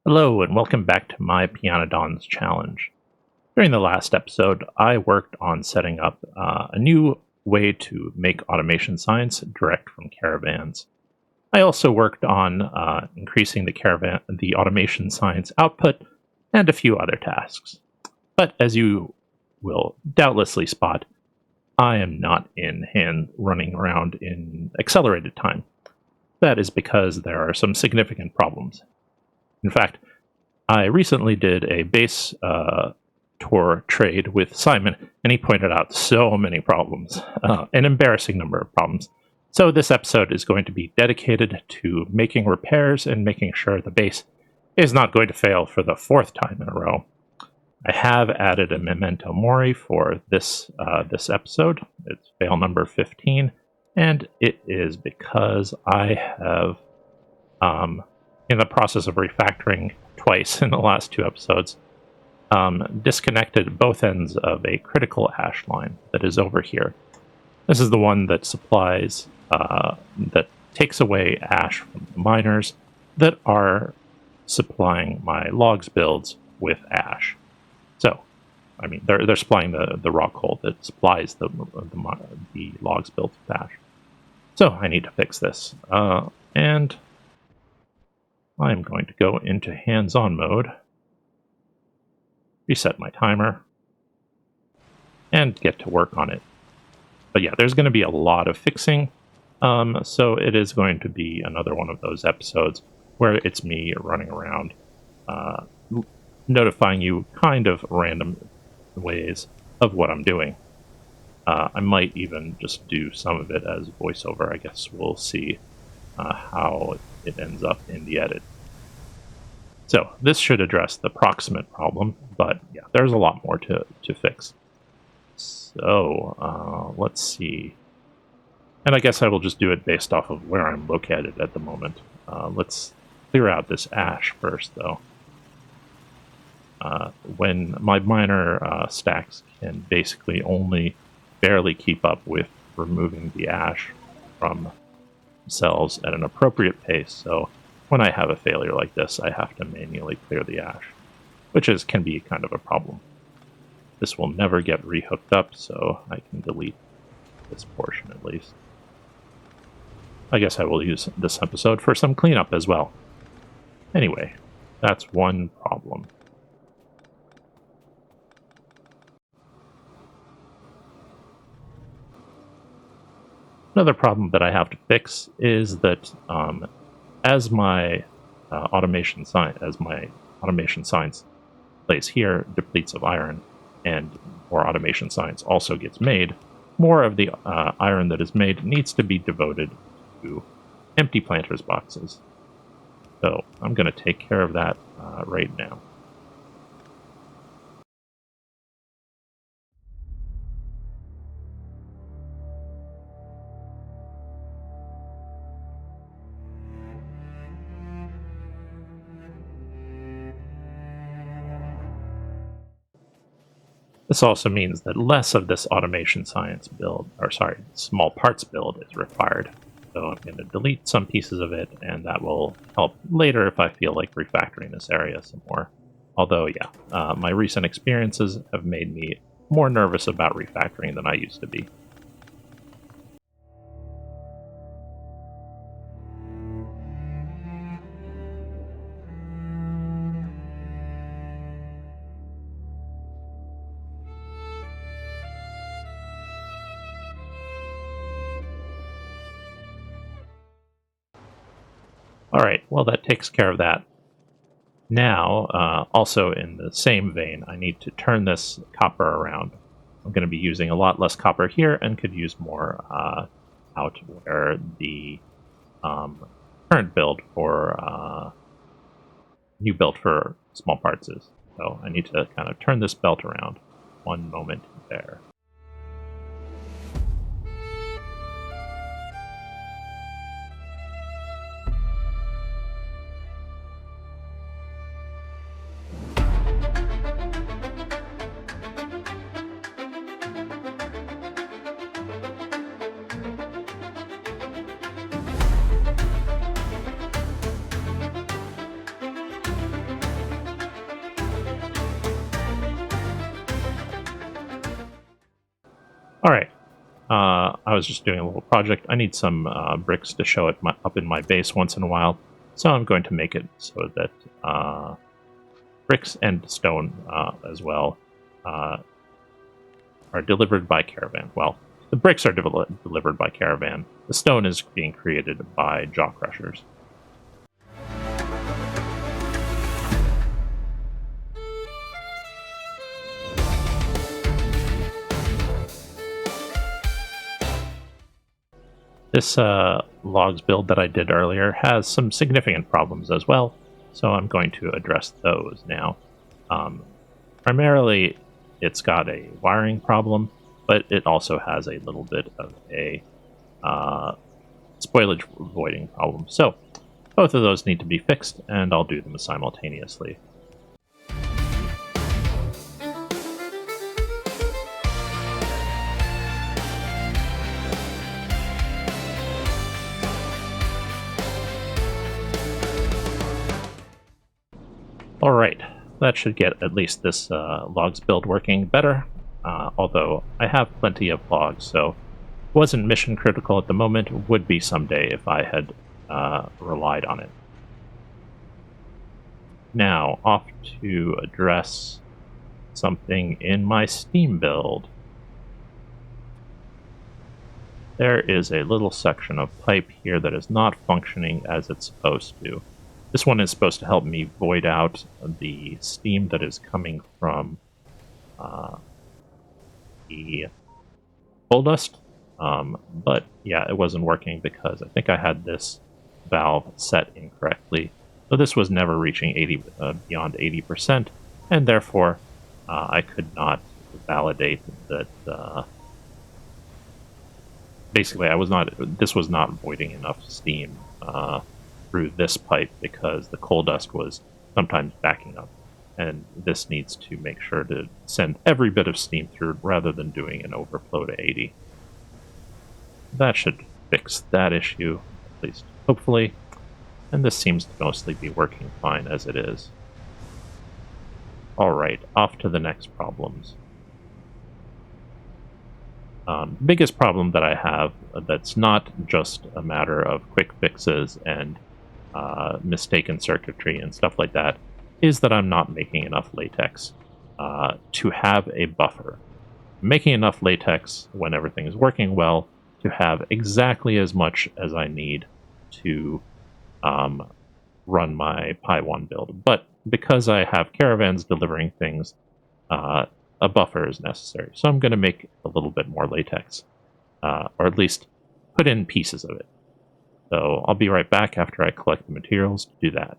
Hello, and welcome back to my Pyanodons challenge. During the last episode, I worked on setting up a new way to make automation science direct from caravans. I also worked on increasing the automation science output and a few other tasks. But as you will doubtlessly spot, I am not running around in accelerated time. That is because there are some significant problems. In fact, I recently did a base tour trade with Simon, and he pointed out so many problems, an embarrassing number of problems. So this episode is going to be dedicated to making repairs and making sure the base is not going to fail for the fourth time in a row. I have added a memento mori for this episode. It's fail number 15, and it is because I have in the process of refactoring twice in the last two episodes, disconnected both ends of a critical ash line that is over here. This is the one that supplies, that takes away ash from the miners that are supplying my logs builds with ash. So, I mean, they're supplying the rock hole that supplies the logs built with ash. So I need to fix this, and I'm going to go into hands-on mode, reset my timer, and get to work on it. But yeah, there's going to be a lot of fixing, so it is going to be another one of those episodes where it's me running around, notifying you kind of random ways of what I'm doing. I might even just do some of it as voiceover. I guess we'll see how it ends up in the edit. So this should address the proximate problem, but yeah, there's a lot more to fix. So let's see. And I guess I will just do it based off of where I'm located at the moment. Let's clear out this ash first, though. When my miner stacks can basically only barely keep up with removing the ash from cells at an appropriate pace, so when I have a failure like this, I have to manually clear the ash, which can be kind of a problem. This will never get rehooked up, so I can delete this portion at least. I guess I will use this episode for some cleanup as well. Anyway, that's one problem. Another problem that I have to fix is that as my automation science place here depletes of iron, and more automation science also gets made, more of the iron that is made needs to be devoted to empty planters boxes. So I'm going to take care of that right now. This also means that less of this automation science build, small parts build is required. So I'm going to delete some pieces of it, and that will help later if I feel like refactoring this area some more. Although, yeah, my recent experiences have made me more nervous about refactoring than I used to be. Alright, well that takes care of that. Now, also in the same vein, I need to turn this copper around. I'm going to be using a lot less copper here and could use more out where the current build for new build for small parts is. So I need to kind of turn this belt around. One moment there. Alright, I was just doing a little project. I need some bricks to show it up in my base once in a while, so I'm going to make it so that bricks and stone as well are delivered by caravan. Well, the bricks are delivered by caravan. The stone is being created by jaw crushers. This logs build that I did earlier has some significant problems as well, so I'm going to address those now. Primarily, it's got a wiring problem, but it also has a little bit of a spoilage voiding problem. So both of those need to be fixed, and I'll do them simultaneously. Alright, that should get at least this logs build working better, although I have plenty of logs, so wasn't mission critical at the moment, would be someday if I had relied on it. Now, off to address something in my Steam build. There is a little section of pipe here that is not functioning as it's supposed to. This one is supposed to help me void out the steam that is coming from the coal dust. But yeah, it wasn't working because I think I had this valve set incorrectly. So this was never reaching beyond 80%, and therefore I could not validate that. Basically, this was not voiding enough steam through this pipe because the coal dust was sometimes backing up, and this needs to make sure to send every bit of steam through rather than doing an overflow to 80. That should fix that issue, at least hopefully, and this seems to mostly be working fine as it is. Alright, off to the next problems. The biggest problem that I have that's not just a matter of quick fixes and mistaken circuitry and stuff like that is that I'm not making enough latex to have a buffer. I'm making enough latex when everything is working well to have exactly as much as I need to run my Pi 1 build. But because I have caravans delivering things, a buffer is necessary. So I'm going to make a little bit more latex, or at least put in pieces of it. So I'll be right back after I collect the materials to do that.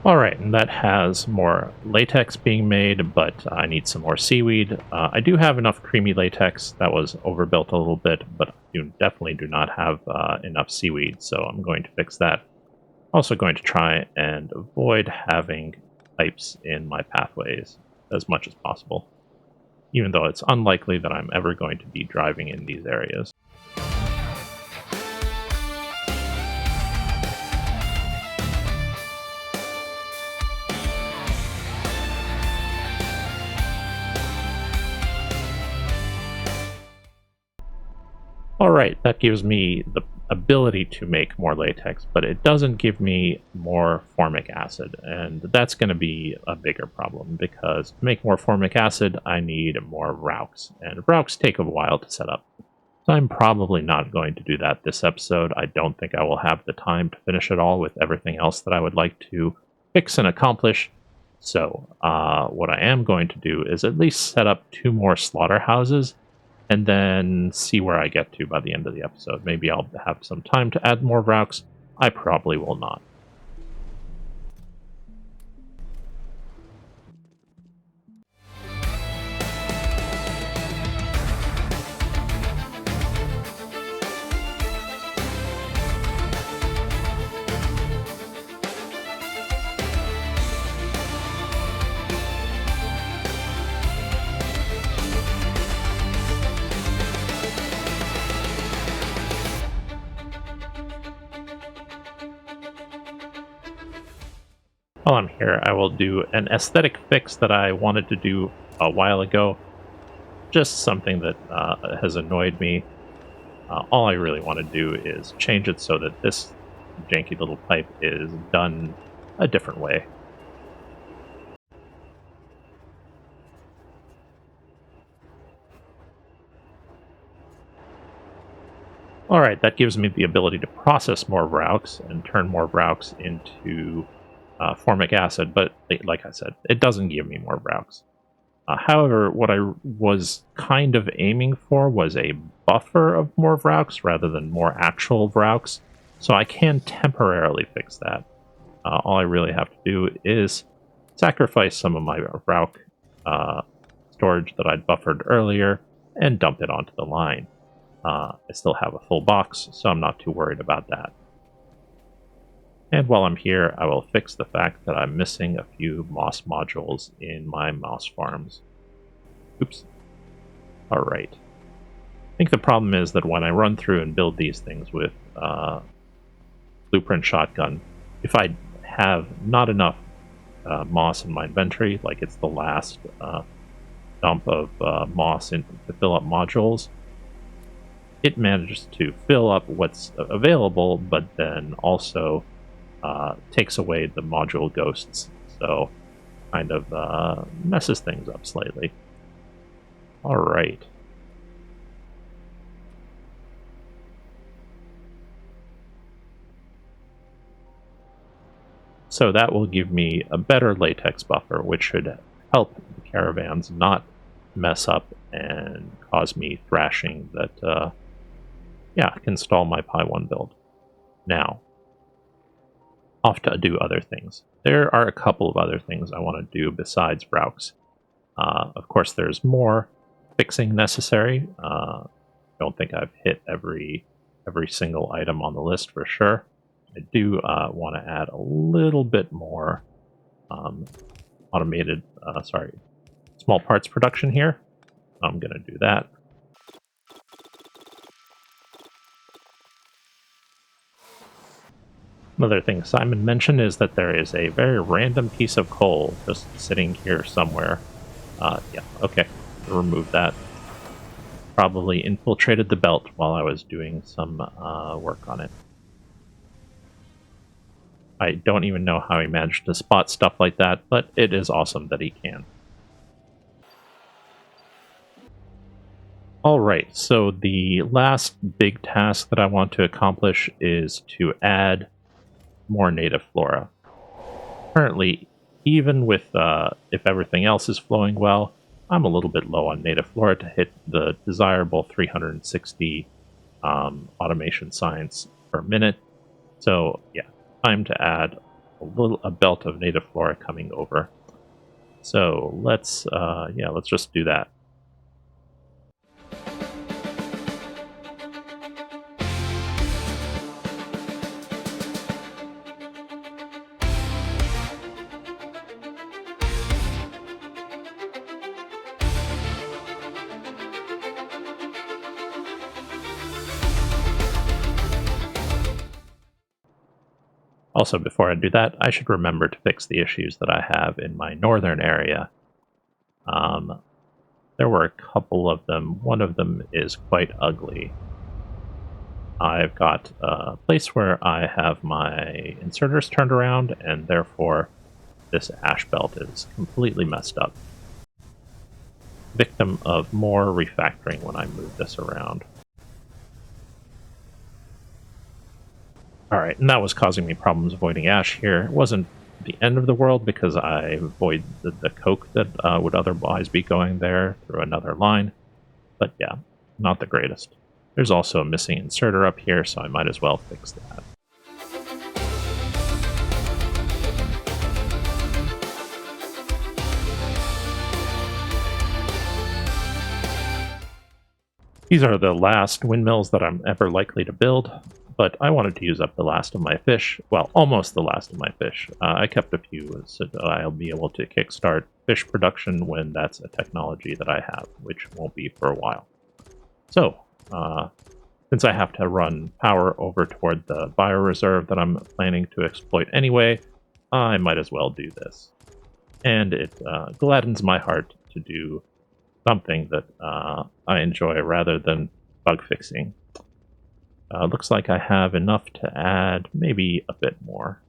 Alright, and that has more latex being made, but I need some more seaweed. I do have enough creamy latex that was overbuilt a little bit, but I definitely do not have enough seaweed, so I'm going to fix that. Also going to try and avoid having pipes in my pathways as much as possible, even though it's unlikely that I'm ever going to be driving in these areas. Alright, that gives me the ability to make more latex, but it doesn't give me more formic acid, and that's going to be a bigger problem, because to make more formic acid, I need more Rauks, and Rauks take a while to set up. So I'm probably not going to do that this episode. I don't think I will have the time to finish it all with everything else that I would like to fix and accomplish. So what I am going to do is at least set up 2 more slaughterhouses, and then see where I get to by the end of the episode. Maybe I'll have some time to add more Rauks. I probably will not. While I'm here, I will do an aesthetic fix that I wanted to do a while ago. Just something that has annoyed me. All I really want to do is change it so that this janky little pipe is done a different way. Alright, that gives me the ability to process more Vraux and turn more Vraux into formic acid, but like I said, it doesn't give me more Vraux. However, what I was kind of aiming for was a buffer of more Vraux rather than more actual Vraux, so I can temporarily fix that. All I really have to do is sacrifice some of my Vraux storage that I'd buffered earlier and dump it onto the line. I still have a full box, so I'm not too worried about that. And while I'm here, I will fix the fact that I'm missing a few moss modules in my moss farms. Oops. Alright. I think the problem is that when I run through and build these things with Blueprint Shotgun, if I have not enough moss in my inventory, like it's the last dump of moss to fill up modules, it manages to fill up what's available, but then also takes away the module ghosts, so kind of messes things up slightly. Alright. So that will give me a better latex buffer, which should help the caravans not mess up and cause me thrashing that, can stall my Pi 1 build. Now, off to do other things. There are a couple of other things I want to do besides Vraux. Of course, there's more fixing necessary. Don't think I've hit every single item on the list for sure. I do want to add a little bit more automated, small parts production here. I'm going to do that. Another thing Simon mentioned is that there is a very random piece of coal just sitting here somewhere. Okay, remove that. Probably infiltrated the belt while I was doing some work on it. I don't even know how he managed to spot stuff like that, but it is awesome that he can. Alright, so the last big task that I want to accomplish is to add more native flora. Currently, even with if everything else is flowing well, I'm a little bit low on native flora to hit the desirable 360 automation science per minute. So yeah, time to add a belt of native flora coming over. So let's just do that. Also, before I do that, I should remember to fix the issues that I have in my northern area. There were a couple of them. One of them is quite ugly. I've got a place where I have my inserters turned around, and therefore this ash belt is completely messed up. Victim of more refactoring when I move this around. Alright, and that was causing me problems avoiding ash here. It wasn't the end of the world because I avoided the coke that would otherwise be going there through another line. But yeah, not the greatest. There's also a missing inserter up here, so I might as well fix that. These are the last windmills that I'm ever likely to build, but I wanted to use up the last of my fish. Well, almost the last of my fish. I kept a few, so I'll be able to kickstart fish production when that's a technology that I have, which won't be for a while. So, since I have to run power over toward the bioreserve that I'm planning to exploit anyway, I might as well do this. And it gladdens my heart to do something that I enjoy rather than bug fixing. Looks like I have enough to add maybe a bit more.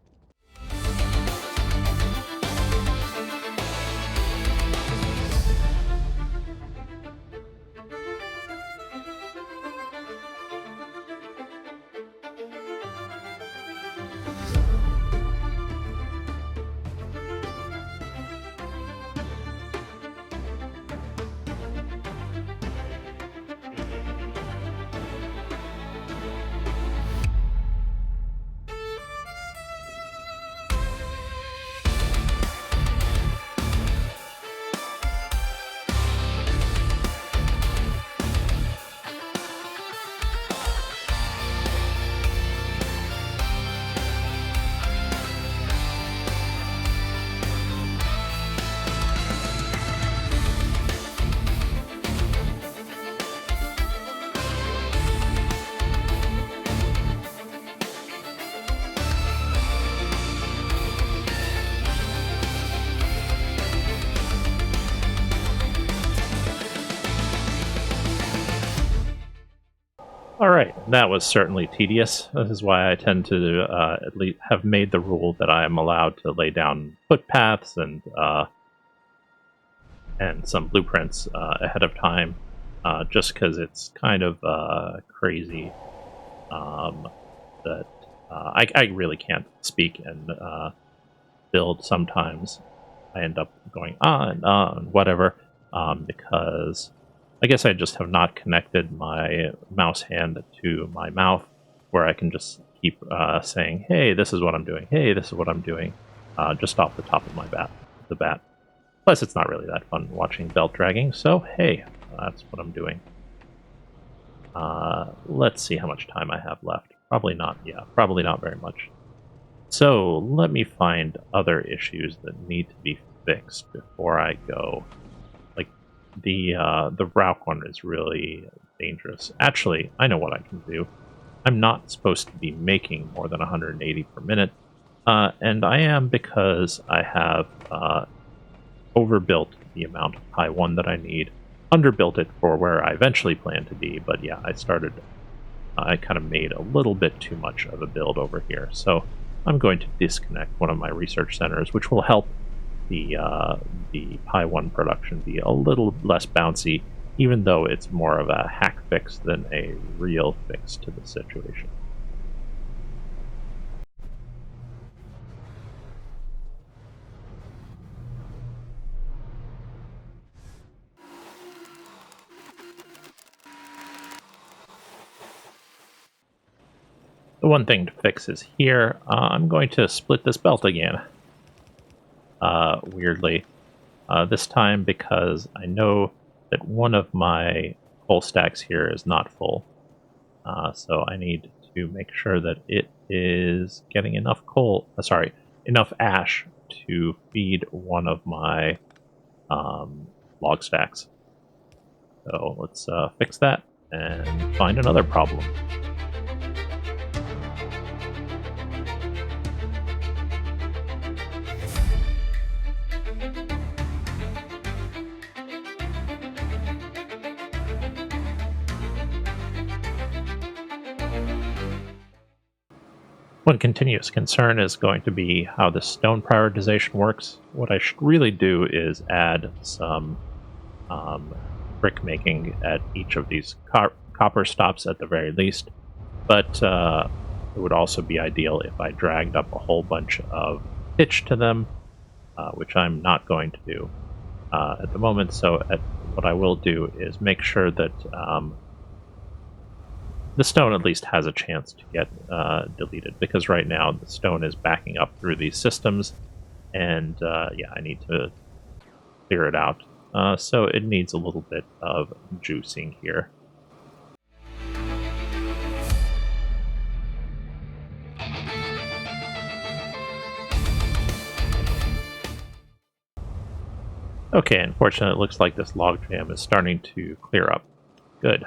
Alright, that was certainly tedious. This is why I tend to at least have made the rule that I am allowed to lay down footpaths and some blueprints ahead of time, just because it's kind of crazy that I really can't speak and build sometimes. I end up going on whatever, because I guess I just have not connected my mouse hand to my mouth, where I can just keep saying, hey, this is what I'm doing, hey, this is what I'm doing, just off the top of the bat. Plus, it's not really that fun watching belt dragging, so hey, that's what I'm doing. Let's see how much time I have left. Probably not, yeah, probably not very much. So, let me find other issues that need to be fixed before I go. Like, the Rauk one is really dangerous. Actually, I know what I can do. I'm not supposed to be making more than 180 per minute, and I am because I have overbuilt the amount of Pi 1 that I need, underbuilt it for where I eventually plan to be, but yeah, I kind of made a little bit too much of a build over here, so I'm going to disconnect one of my research centers, which will help the Pi 1 production be a little less bouncy, even though it's more of a hack fix than a real fix to the situation. The one thing to fix is here. I'm going to split this belt again. Weirdly. This time because I know that one of my coal stacks here is not full. So I need to make sure that it is getting enough enough ash to feed one of my log stacks. So let's fix that and find another problem. One continuous concern is going to be how the stone prioritization works. What I should really do is add some brick making at each of these copper stops at the very least, but it would also be ideal if I dragged up a whole bunch of pitch to them, which I'm not going to do at the moment. So what I will do is make sure that the stone at least has a chance to get deleted, because right now the stone is backing up through these systems, and yeah, I need to clear it out. So it needs a little bit of juicing here. Okay, unfortunately, it looks like this logjam is starting to clear up. Good.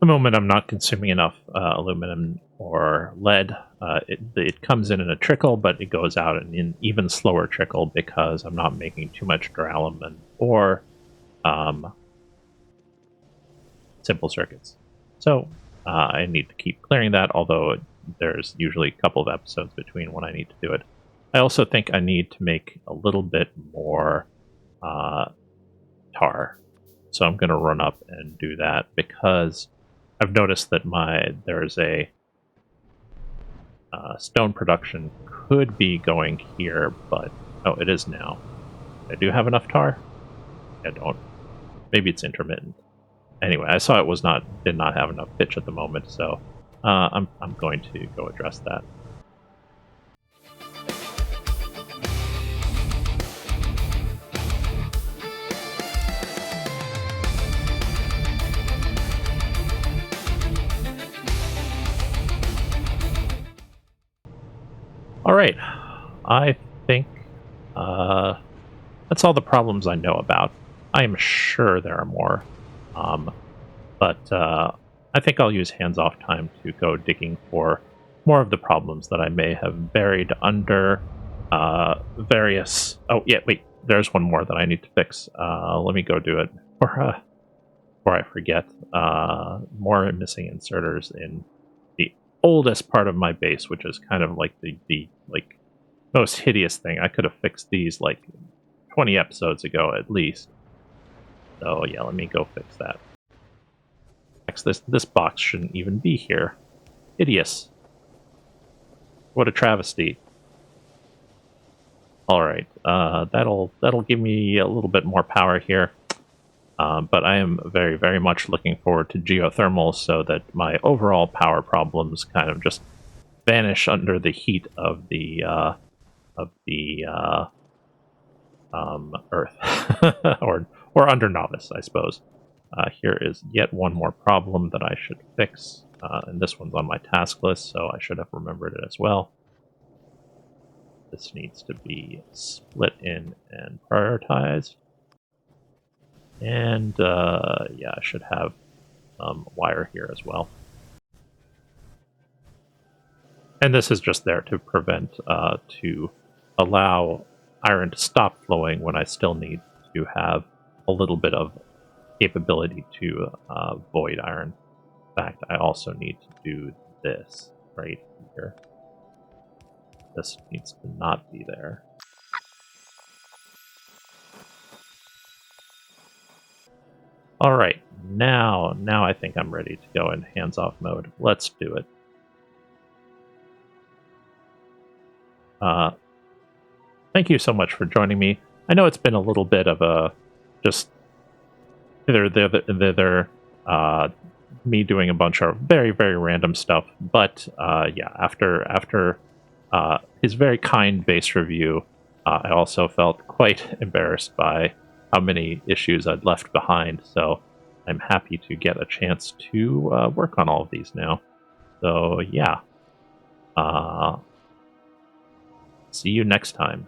the moment I'm not consuming enough aluminum or lead. It comes in a trickle, but it goes out in an even slower trickle because I'm not making too much duralumin or simple circuits. So I need to keep clearing that, although there's usually a couple of episodes between when I need to do it. I also think I need to make a little bit more tar. So I'm going to run up and do that because I've noticed that there's a stone production could be going here, but oh, it is now. I do have enough tar? I don't. Maybe it's intermittent. Anyway, I saw it did not have enough pitch at the moment, so I'm going to go address that. All right, I think that's all the problems I know about. I am sure there are more, but I think I'll use hands-off time to go digging for more of the problems that I may have buried under various... Oh, yeah, wait, there's one more that I need to fix. Let me go do it before I forget. More missing inserters in the oldest part of my base, which is kind of like the like most hideous thing. I could have fixed these like 20 episodes ago at least. So yeah, let me go fix that. This box shouldn't even be here. Hideous. What a travesty. All right, that'll give me a little bit more power here. But I am very, very much looking forward to geothermal so that my overall power problems kind of just vanish under the heat of the Earth, or under Novice, I suppose. Here is yet one more problem that I should fix, and this one's on my task list, so I should have remembered it as well. This needs to be split in and prioritized. And yeah, I should have wire here as well. And this is just there to prevent, to allow iron to stop flowing when I still need to have a little bit of capability to void iron. In fact, I also need to do this right here. This needs to not be there. All right, now I think I'm ready to go in hands-off mode. Let's do it. Thank you so much for joining me. I know it's been a little bit of a just thither, me doing a bunch of very, very random stuff. But yeah, after his very kind base review, I also felt quite embarrassed by how many issues I'd left behind. So I'm happy to get a chance to work on all of these now. So yeah, see you next time.